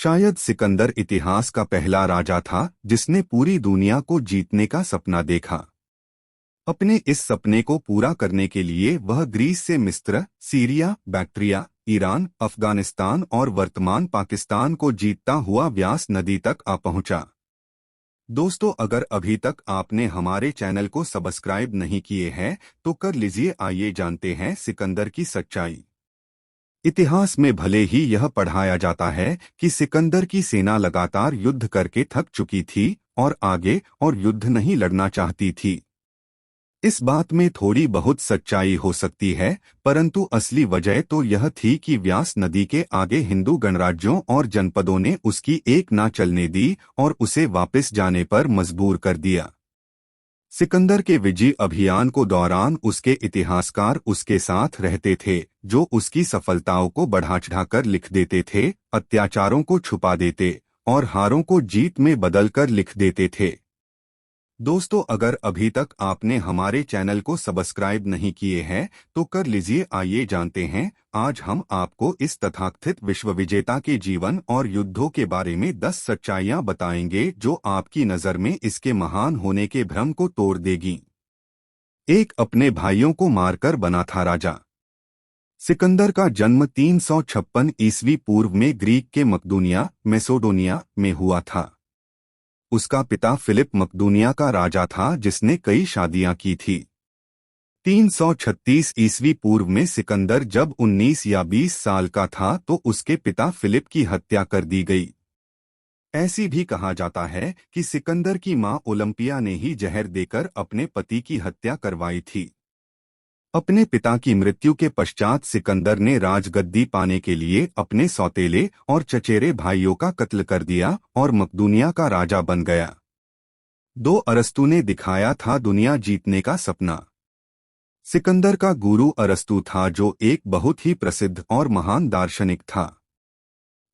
शायद सिकंदर इतिहास का पहला राजा था जिसने पूरी दुनिया को जीतने का सपना देखा। अपने इस सपने को पूरा करने के लिए वह ग्रीस से मिस्र, सीरिया, बैक्ट्रिया, ईरान, अफगानिस्तान और वर्तमान पाकिस्तान को जीतता हुआ व्यास नदी तक आ पहुंचा। दोस्तों, अगर अभी तक आपने हमारे चैनल को सब्सक्राइब नहीं किए हैं तो कर लीजिए। आइए जानते हैं सिकंदर की सच्चाई। इतिहास में भले ही यह पढ़ाया जाता है कि सिकंदर की सेना लगातार युद्ध करके थक चुकी थी और आगे और युद्ध नहीं लड़ना चाहती थी। इस बात में थोड़ी बहुत सच्चाई हो सकती है, परंतु असली वजह तो यह थी कि व्यास नदी के आगे हिंदू गणराज्यों और जनपदों ने उसकी एक ना चलने दी और उसे वापस जाने पर मजबूर कर दिया। सिकंदर के विजय अभियान को दौरान उसके इतिहासकार उसके साथ रहते थे, जो उसकी सफलताओं को बढ़ा चढ़ाकर लिख देते थे, अत्याचारों को छुपा देते और हारों को जीत में बदलकर लिख देते थे। दोस्तों, अगर अभी तक आपने हमारे चैनल को सब्सक्राइब नहीं किए हैं तो कर लीजिए। आइए जानते हैं। आज हम आपको इस तथाकथित विश्व विजेता के जीवन और युद्धों के बारे में 10 सच्चाइयां बताएंगे जो आपकी नज़र में इसके महान होने के भ्रम को तोड़ देगी। एक, अपने भाइयों को मारकर बना था राजा। सिकंदर का जन्म 356 ईस्वी पूर्व में ग्रीक के मकदूनिया, मैसेडोनिया में हुआ था। उसका पिता फिलिप मकदूनिया का राजा था जिसने कई शादियां की थी। 336 ईस्वी पूर्व में सिकंदर जब 19 या 20 साल का था तो उसके पिता फिलिप की हत्या कर दी गई। ऐसी भी कहा जाता है कि सिकंदर की मां ओलंपिया ने ही जहर देकर अपने पति की हत्या करवाई थी। अपने पिता की मृत्यु के पश्चात सिकंदर ने राजगद्दी पाने के लिए अपने सौतेले और चचेरे भाइयों का कत्ल कर दिया और मकदूनिया का राजा बन गया। 2, अरस्तु ने दिखाया था दुनिया जीतने का सपना। सिकंदर का गुरु अरस्तु था जो एक बहुत ही प्रसिद्ध और महान दार्शनिक था।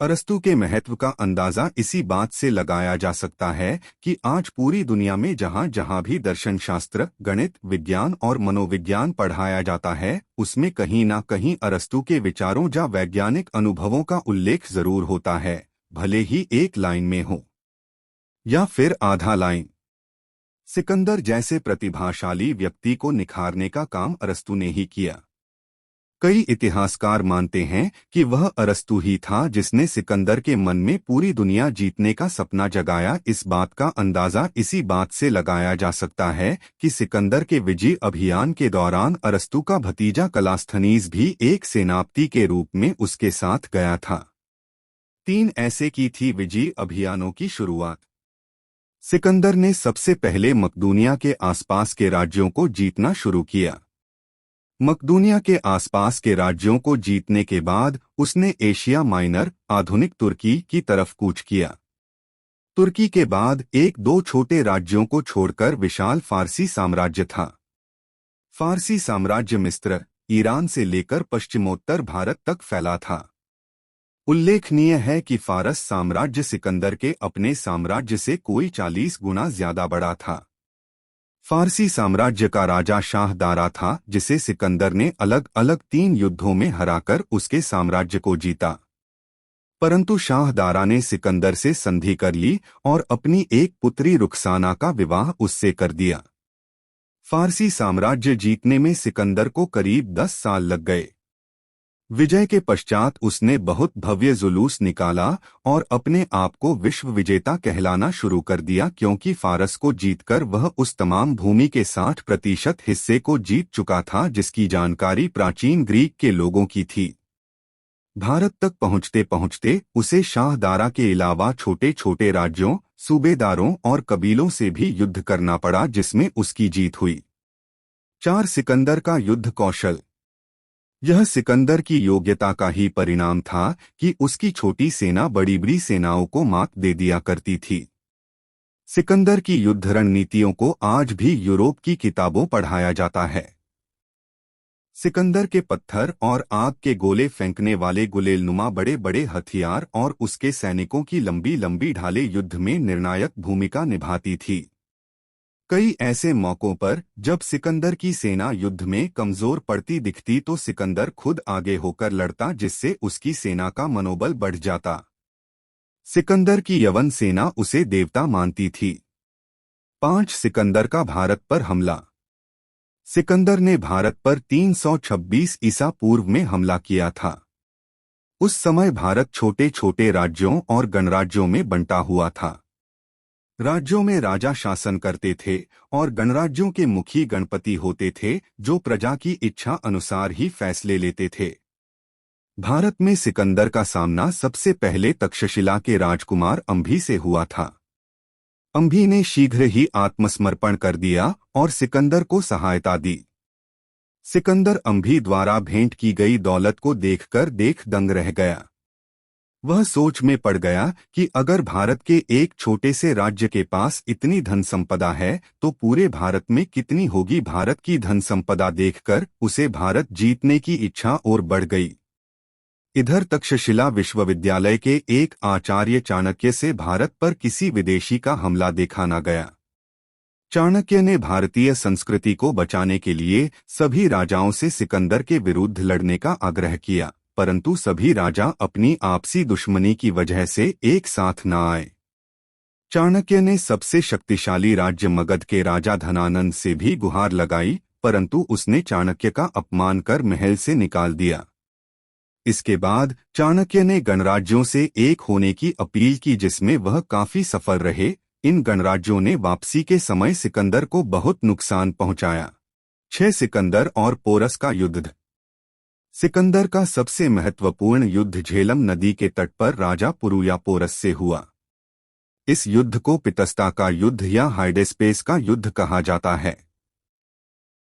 अरस्तु के महत्व का अंदाजा इसी बात से लगाया जा सकता है कि आज पूरी दुनिया में जहां जहां भी दर्शन शास्त्र, गणित, विज्ञान और मनोविज्ञान पढ़ाया जाता है, उसमें कहीं ना कहीं अरस्तु के विचारों या वैज्ञानिक अनुभवों का उल्लेख जरूर होता है, भले ही एक लाइन में हो या फिर आधा लाइन। सिकंदर जैसे प्रतिभाशाली व्यक्ति को निखारने का काम अरस्तु ने ही किया। कई इतिहासकार मानते हैं कि वह अरस्तु ही था जिसने सिकंदर के मन में पूरी दुनिया जीतने का सपना जगाया। इस बात का अंदाजा इसी बात से लगाया जा सकता है कि सिकंदर के विजय अभियान के दौरान अरस्तु का भतीजा कलास्थनीज भी एक सेनापति के रूप में उसके साथ गया था। 3, ऐसे की थी विजय अभियानों की शुरुआत। सिकंदर ने सबसे पहले मकदूनिया के आसपास के राज्यों को जीतना शुरू किया। मकदूनिया के आसपास के राज्यों को जीतने के बाद उसने एशिया माइनर, आधुनिक तुर्की की तरफ कूच किया। तुर्की के बाद 1-2 छोटे राज्यों को छोड़कर विशाल फारसी साम्राज्य था। फारसी साम्राज्य मिस्र, ईरान से लेकर पश्चिमोत्तर भारत तक फैला था। उल्लेखनीय है कि फारस साम्राज्य सिकंदर के अपने साम्राज्य से कोई 40 गुना ज्यादा बड़ा था। फारसी साम्राज्य का राजा शाह दारा था जिसे सिकंदर ने अलग अलग 3 युद्धों में हराकर उसके साम्राज्य को जीता। परंतु शाह दारा ने सिकंदर से संधि कर ली और अपनी एक पुत्री रुखसाना का विवाह उससे कर दिया। फारसी साम्राज्य जीतने में सिकंदर को करीब 10 साल लग गए। विजय के पश्चात उसने बहुत भव्य जुलूस निकाला और अपने आप को विश्व विजेता कहलाना शुरू कर दिया, क्योंकि फारस को जीतकर वह उस तमाम भूमि के 60% हिस्से को जीत चुका था जिसकी जानकारी प्राचीन ग्रीक के लोगों की थी। भारत तक पहुंचते पहुंचते उसे शाह दारा के अलावा छोटे छोटे राज्यों, सूबेदारों और कबीलों से भी युद्ध करना पड़ा जिसमें उसकी जीत हुई। 4, सिकंदर का युद्ध कौशल। यह सिकंदर की योग्यता का ही परिणाम था कि उसकी छोटी सेना बड़ी बड़ी सेनाओं को मात दे दिया करती थी। सिकंदर की युद्ध रणनीतियों को आज भी यूरोप की किताबों पढ़ाया जाता है। सिकंदर के पत्थर और आग के गोले फेंकने वाले गुलेलनुमा बड़े बड़े हथियार और उसके सैनिकों की लंबी लंबी ढालें युद्ध में निर्णायक भूमिका निभाती थी। कई ऐसे मौकों पर जब सिकंदर की सेना युद्ध में कमजोर पड़ती दिखती तो सिकंदर खुद आगे होकर लड़ता, जिससे उसकी सेना का मनोबल बढ़ जाता। सिकंदर की यवन सेना उसे देवता मानती थी। 5 सिकंदर का भारत पर हमला। सिकंदर ने भारत पर 326 ईसा पूर्व में हमला किया था। उस समय भारत छोटे छोटे राज्यों और गणराज्यों में बंटा हुआ था। राज्यों में राजा शासन करते थे और गणराज्यों के मुखी गणपति होते थे, जो प्रजा की इच्छा अनुसार ही फैसले लेते थे। भारत में सिकंदर का सामना सबसे पहले तक्षशिला के राजकुमार अंभी से हुआ था। अंभी ने शीघ्र ही आत्मसमर्पण कर दिया और सिकंदर को सहायता दी। सिकंदर अंभी द्वारा भेंट की गई दौलत को देखकर दंग रह गया। वह सोच में पड़ गया कि अगर भारत के एक छोटे से राज्य के पास इतनी धन संपदा है तो पूरे भारत में कितनी होगी। भारत की धन संपदा देखकर उसे भारत जीतने की इच्छा और बढ़ गई। इधर तक्षशिला विश्वविद्यालय के एक आचार्य चाणक्य से भारत पर किसी विदेशी का हमला देखा न गया। चाणक्य ने भारतीय संस्कृति को बचाने के लिए सभी राजाओं से सिकंदर के विरुद्ध लड़ने का आग्रह किया, परंतु सभी राजा अपनी आपसी दुश्मनी की वजह से एक साथ न आए। चाणक्य ने सबसे शक्तिशाली राज्य मगध के राजा धनानंद से भी गुहार लगाई, परंतु उसने चाणक्य का अपमान कर महल से निकाल दिया। इसके बाद चाणक्य ने गणराज्यों से एक होने की अपील की, जिसमें वह काफी सफल रहे। इन गणराज्यों ने वापसी के समय सिकंदर को बहुत नुकसान पहुंचाया। 6 सिकंदर और पोरस का युद्ध। सिकंदर का सबसे महत्वपूर्ण युद्ध झेलम नदी के तट पर राजा पुरु या पोरस से हुआ। इस युद्ध को पितस्ता का युद्ध या हाइडेस्पेस का युद्ध कहा जाता है।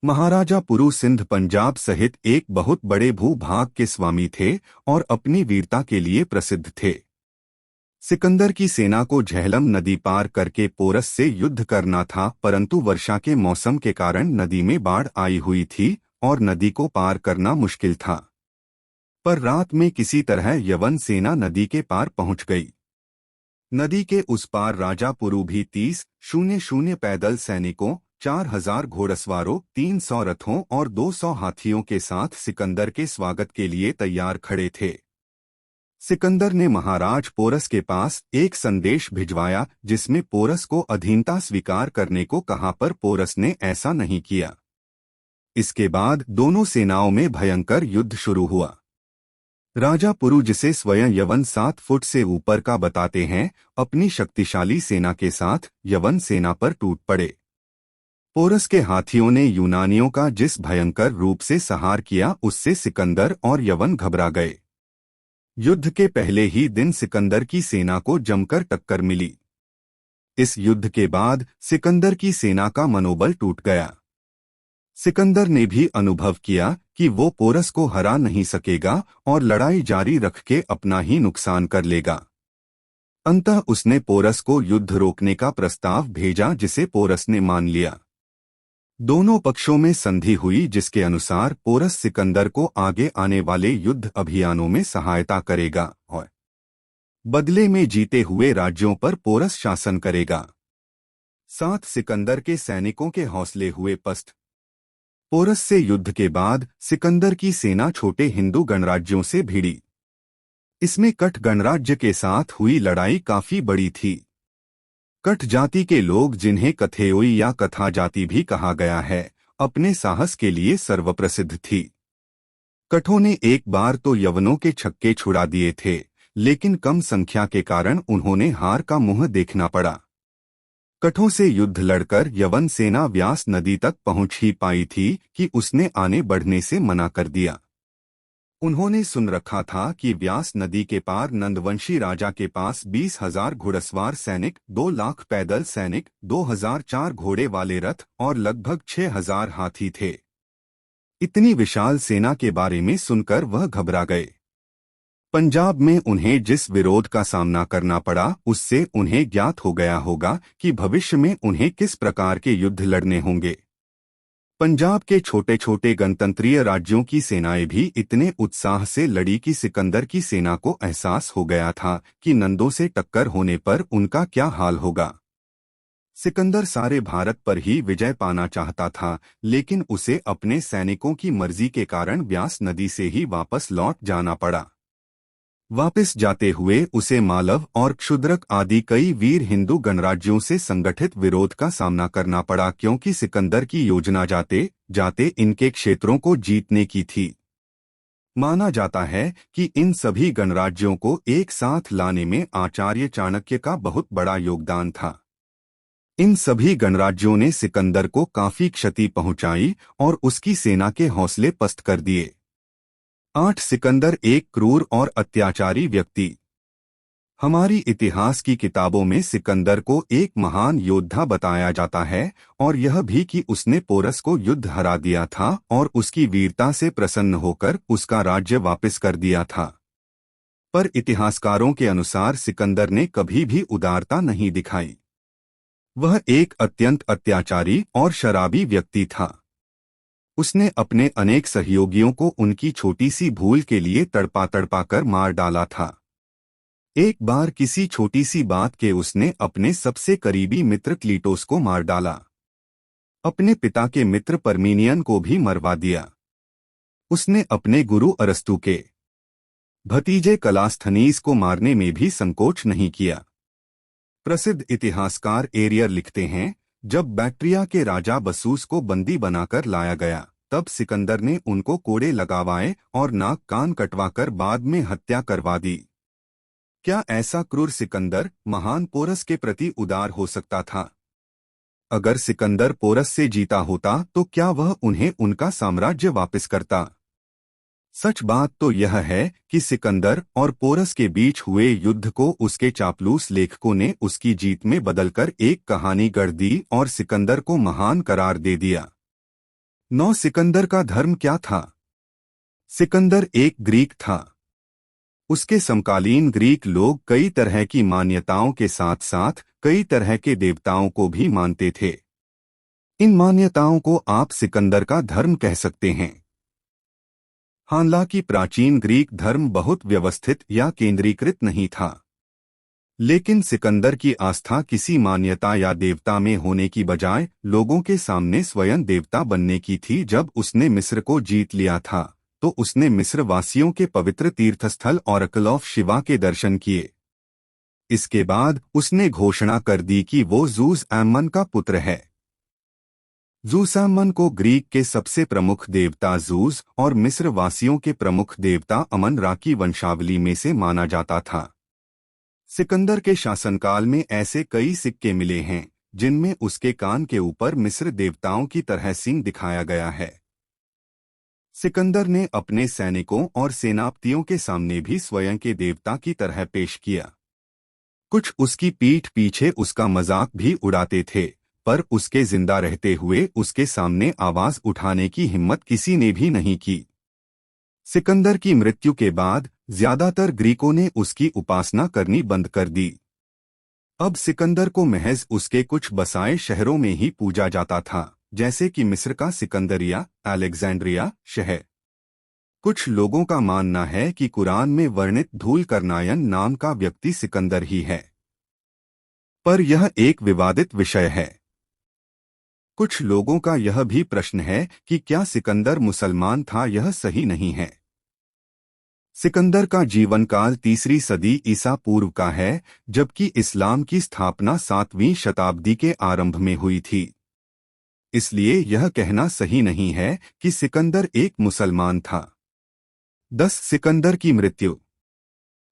महाराजा पुरु सिंध पंजाब सहित एक बहुत बड़े भूभाग के स्वामी थे और अपनी वीरता के लिए प्रसिद्ध थे। सिकंदर की सेना को झेलम नदी पार करके पोरस से युद्ध करना था, परंतु वर्षा के मौसम के कारण नदी में बाढ़ आई हुई थी और नदी को पार करना मुश्किल था। पर रात में किसी तरह यवन सेना नदी के पार पहुंच गई। नदी के उस पार राजा पुरु भी 30,000 पैदल सैनिकों, 4000 घोड़सवारों, 300 रथों और 200 हाथियों के साथ सिकंदर के स्वागत के लिए तैयार खड़े थे। सिकंदर ने महाराज पोरस के पास एक संदेश भिजवाया, जिसमें पोरस को अधीनता स्वीकार करने को कहा, पर पोरस ने ऐसा नहीं किया। इसके बाद दोनों सेनाओं में भयंकर युद्ध शुरू हुआ। राजा पुरु, जिसे स्वयं यवन 7 फुट से ऊपर का बताते हैं, अपनी शक्तिशाली सेना के साथ यवन सेना पर टूट पड़े। पोरस के हाथियों ने यूनानियों का जिस भयंकर रूप से संहार किया, उससे सिकंदर और यवन घबरा गए। युद्ध के पहले ही दिन सिकंदर की सेना को जमकर टक्कर मिली। इस युद्ध के बाद सिकंदर की सेना का मनोबल टूट गया। सिकंदर ने भी अनुभव किया कि वो पोरस को हरा नहीं सकेगा और लड़ाई जारी रख के अपना ही नुकसान कर लेगा। अंततः उसने पोरस को युद्ध रोकने का प्रस्ताव भेजा, जिसे पोरस ने मान लिया। दोनों पक्षों में संधि हुई, जिसके अनुसार पोरस सिकंदर को आगे आने वाले युद्ध अभियानों में सहायता करेगा और बदले में जीते हुए राज्यों पर पोरस शासन करेगा। साथ सिकंदर के सैनिकों के हौसले हुए पस्त। पोरस से युद्ध के बाद सिकंदर की सेना छोटे हिंदू गणराज्यों से भिड़ी। इसमें कठ गणराज्य के साथ हुई लड़ाई काफी बड़ी थी। कठ जाति के लोग, जिन्हें कथेओई या कथा जाति भी कहा गया है, अपने साहस के लिए सर्वप्रसिद्ध थी। कठों ने एक बार तो यवनों के छक्के छुड़ा दिए थे, लेकिन कम संख्या के कारण उन्होंने हार का मुंह देखना पड़ा। कठों से युद्ध लड़कर यवन सेना व्यास नदी तक पहुंच ही पाई थी कि उसने आने बढ़ने से मना कर दिया। उन्होंने सुन रखा था कि व्यास नदी के पार नंदवंशी राजा के पास 20,000 घुड़सवार सैनिक, 2 लाख पैदल सैनिक, 2004 घोड़े वाले रथ और लगभग 6,000 हाथी थे। इतनी विशाल सेना के बारे में सुनकर वह घबरा गए। पंजाब में उन्हें जिस विरोध का सामना करना पड़ा, उससे उन्हें ज्ञात हो गया होगा कि भविष्य में उन्हें किस प्रकार के युद्ध लड़ने होंगे। पंजाब के छोटे छोटे गणतंत्रीय राज्यों की सेनाएं भी इतने उत्साह से लड़ी कि सिकंदर की सेना को एहसास हो गया था कि नंदों से टक्कर होने पर उनका क्या हाल होगा। सिकंदर सारे भारत पर ही विजय पाना चाहता था, लेकिन उसे अपने सैनिकों की मर्जी के कारण व्यास नदी से ही वापस लौट जाना पड़ा। वापस जाते हुए उसे मालव और क्षुद्रक आदि कई वीर हिंदू गणराज्यों से संगठित विरोध का सामना करना पड़ा, क्योंकि सिकंदर की योजना जाते जाते इनके क्षेत्रों को जीतने की थी। माना जाता है कि इन सभी गणराज्यों को एक साथ लाने में आचार्य चाणक्य का बहुत बड़ा योगदान था। इन सभी गणराज्यों ने सिकंदर को काफी क्षति पहुंचाई और उसकी सेना के हौसले पस्त कर दिए। 8 सिकंदर एक क्रूर और अत्याचारी व्यक्ति। हमारी इतिहास की किताबों में सिकंदर को एक महान योद्धा बताया जाता है, और यह भी कि उसने पोरस को युद्ध हरा दिया था और उसकी वीरता से प्रसन्न होकर उसका राज्य वापस कर दिया था। पर इतिहासकारों के अनुसार सिकंदर ने कभी भी उदारता नहीं दिखाई। वह एक अत्यंत अत्याचारी और शराबी व्यक्ति था। उसने अपने अनेक सहयोगियों को उनकी छोटी सी भूल के लिए तड़पा तड़पा कर मार डाला था। एक बार किसी छोटी सी बात के उसने अपने सबसे करीबी मित्र क्लीटोस को मार डाला। अपने पिता के मित्र परमीनियन को भी मरवा दिया। उसने अपने गुरु अरस्तु के भतीजे कलास्थनीस को मारने में भी संकोच नहीं किया। प्रसिद्ध इतिहासकार एरियर लिखते हैं, जब बैक्ट्रिया के राजा बसूस को बंदी बनाकर लाया गया, तब सिकंदर ने उनको कोड़े लगवाए और नाक कान कटवाकर बाद में हत्या करवा दी। क्या ऐसा क्रूर सिकंदर महान पोरस के प्रति उदार हो सकता था? अगर सिकंदर पोरस से जीता होता तो क्या वह उन्हें उनका साम्राज्य वापस करता? सच बात तो यह है कि सिकंदर और पोरस के बीच हुए युद्ध को उसके चापलूस लेखकों ने उसकी जीत में बदलकर एक कहानी गढ़ दी और सिकंदर को महान करार दे दिया। 9 सिकंदर का धर्म क्या था? सिकंदर एक ग्रीक था। उसके समकालीन ग्रीक लोग कई तरह की मान्यताओं के साथ साथ कई तरह के देवताओं को भी मानते थे। इन मान्यताओं को आप सिकंदर का धर्म कह सकते हैं। हालांकि प्राचीन ग्रीक धर्म बहुत व्यवस्थित या केंद्रीकृत नहीं था, लेकिन सिकंदर की आस्था किसी मान्यता या देवता में होने की बजाय लोगों के सामने स्वयं देवता बनने की थी। जब उसने मिस्र को जीत लिया था तो उसने मिस्र वासियों के पवित्र तीर्थस्थल ऑरेकल ऑफ शिवा के दर्शन किए। इसके बाद उसने घोषणा कर दी कि वो ज़ूस एम्मन का पुत्र है। ज़ूस एम्मन को ग्रीक के सबसे प्रमुख देवता ज़ूस और मिस्र वासियों के प्रमुख देवता अमन रा की वंशावली में से माना जाता था। सिकंदर के शासनकाल में ऐसे कई सिक्के मिले हैं जिनमें उसके कान के ऊपर मिस्र देवताओं की तरह सिंह दिखाया गया है। सिकंदर ने अपने सैनिकों और सेनापतियों के सामने भी स्वयं के देवता की तरह पेश किया। कुछ उसकी पीठ पीछे उसका मजाक भी उड़ाते थे, पर उसके जिंदा रहते हुए उसके सामने आवाज उठाने की हिम्मत किसी ने भी नहीं की। सिकंदर की मृत्यु के बाद ज्यादातर ग्रीकों ने उसकी उपासना करनी बंद कर दी। अब सिकंदर को महज उसके कुछ बसाए शहरों में ही पूजा जाता था, जैसे कि मिस्र का सिकंदरिया, अलेक्जेंड्रिया शहर। कुछ लोगों का मानना है कि कुरान में वर्णित धूलकरनायन नाम का व्यक्ति सिकंदर ही है, पर यह एक विवादित विषय है। कुछ लोगों का यह भी प्रश्न है कि क्या सिकंदर मुसलमान था। यह सही नहीं है। सिकंदर का जीवनकाल 3री सदी ईसा पूर्व का है, जबकि इस्लाम की स्थापना 7वीं शताब्दी के आरंभ में हुई थी। इसलिए यह कहना सही नहीं है कि सिकंदर एक मुसलमान था। 10 सिकंदर की मृत्यु।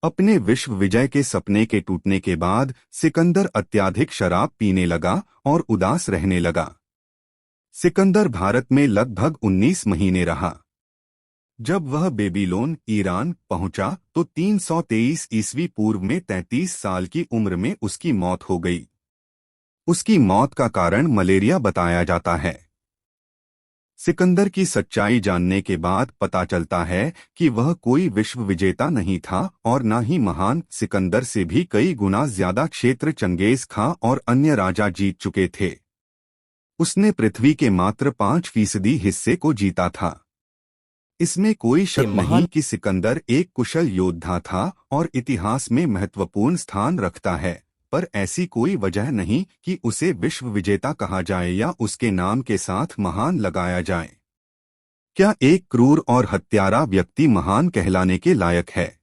अपने विश्व विजय के सपने के टूटने के बाद सिकंदर अत्यधिक शराब पीने लगा और उदास रहने लगा। सिकंदर भारत में लगभग 19 महीने रहा। जब वह बेबीलोन, ईरान पहुंचा तो 323 ईस्वी पूर्व में 33 साल की उम्र में उसकी मौत हो गई। उसकी मौत का कारण मलेरिया बताया जाता है। सिकंदर की सच्चाई जानने के बाद पता चलता है कि वह कोई विश्व विजेता नहीं था और न ही महान। सिकंदर से भी कई गुना ज्यादा क्षेत्र चंगेज खां और अन्य राजा जीत चुके थे। उसने पृथ्वी के मात्र 5% हिस्से को जीता था। इसमें कोई शक नहीं कि सिकंदर एक कुशल योद्धा था और इतिहास में महत्वपूर्ण स्थान रखता है, पर ऐसी कोई वजह नहीं कि उसे विश्व विजेता कहा जाए या उसके नाम के साथ महान लगाया जाए। क्या एक क्रूर और हत्यारा व्यक्ति महान कहलाने के लायक है?